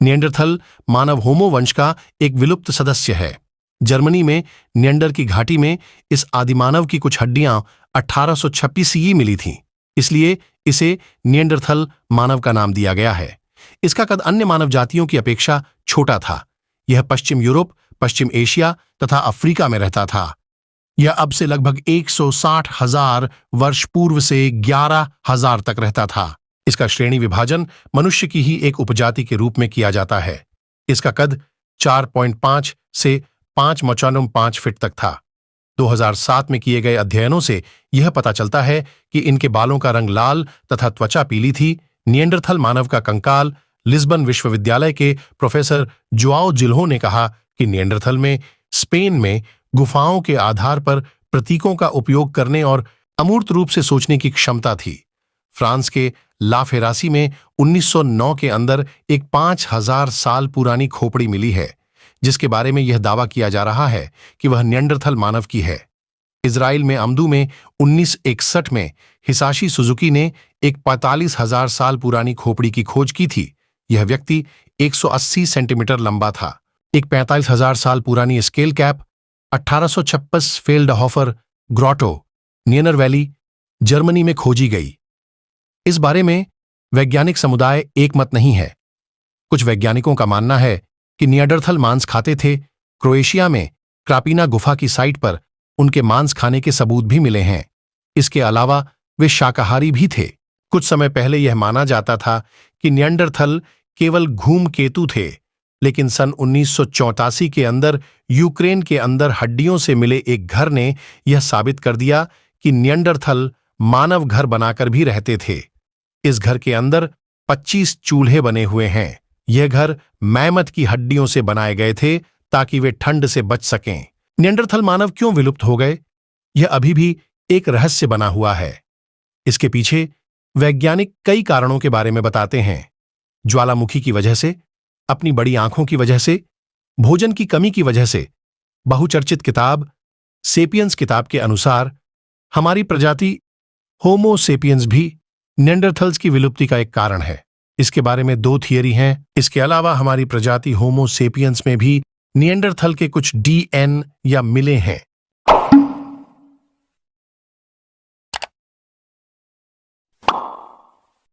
Neanderthal मानव होमो वंश का एक विलुप्त सदस्य है। जर्मनी में निएंडर की घाटी में इस आदिमानव की कुछ हड्डियां 1826 ही मिली थीं, इसलिए इसे निएंडरथल मानव का नाम दिया गया है। इसका कद अन्य मानव जातियों की अपेक्षा छोटा था। यह पश्चिम यूरोप, पश्चिम एशिया तथा अफ्रीका में रहता था। यह अब से लगभग 160,000 वर्ष पूर्व से 11,000 तक रहता था। इसका श्रेणी विभाजन मनुष्य की ही एक उपजाति के रूप में किया जाता है। इसका कद 4.5 से 5.5 फीट तक था। 2007 में किए गए अध्ययनों से यह पता चलता है कि इनके बालों का रंग लाल तथा त्वचा पीली थी। निएंडरथल मानव का कंकाल लिस्बन विश्वविद्यालय के प्रोफेसर जोआओ जिल्हो ने कहा कि निएंडरथल में स्पेन में गुफाओं के आधार पर प्रतीकों का उपयोग करने और अमूर्त रूप से सोचने की क्षमता थी। फ्रांस के ला फेरासी में 1909 के अंदर एक 5000 साल पुरानी खोपड़ी मिली है, जिसके बारे में यह दावा किया जा रहा है कि वह निएंडरथल मानव की है। इजराइल में अमदू में 1961 में हिसाशी सुजुकी ने एक 45,000 साल पुरानी खोपड़ी की खोज की थी। यह व्यक्ति 180 सेंटीमीटर लंबा था। एक 45,000 साल पुरानी skull cap 1856 Feldhofer grotto, Neander valley, Germany में खोजी गई। इस बारे में वैज्ञानिक समुदाय एकमत नहीं है। कुछ वैज्ञानिकों का मानना है कि निएंडरथल मांस खाते थे। क्रोएशिया में क्रापीना गुफा की साइट पर उनके मांस खाने के सबूत भी मिले हैं। इसके अलावा वे शाकाहारी भी थे। कुछ समय पहले यह माना जाता था कि निएंडरथल केवल घूमकेतु थे, लेकिन सन 1984 के अंदर यूक्रेन के अंदर हड्डियों से मिले एक घर ने यह साबित कर दिया कि निएंडरथल मानव घर बनाकर भी रहते थे। इस घर के अंदर 25 चूल्हे बने हुए हैं। यह घर मैमथ की हड्डियों से बनाए गए थे ताकि वे ठंड से बच सकें। निएंडरथल मानव क्यों विलुप्त हो गए, यह अभी भी एक रहस्य बना हुआ है। इसके पीछे वैज्ञानिक कई कारणों के बारे में बताते हैं। ज्वालामुखी की वजह से, अपनी बड़ी आंखों की वजह से, भोजन की कमी की वजह से। बहुचर्चित किताब सेपियंस किताब के अनुसार हमारी प्रजाति होमो सेपियंस भी निएंडरथल्स की विलुप्ति का एक कारण है। इसके बारे में 2 थियरी हैं। इसके अलावा हमारी प्रजाति होमो सेपियंस में भी निएंडरथल के कुछ डीएन या मिले हैं।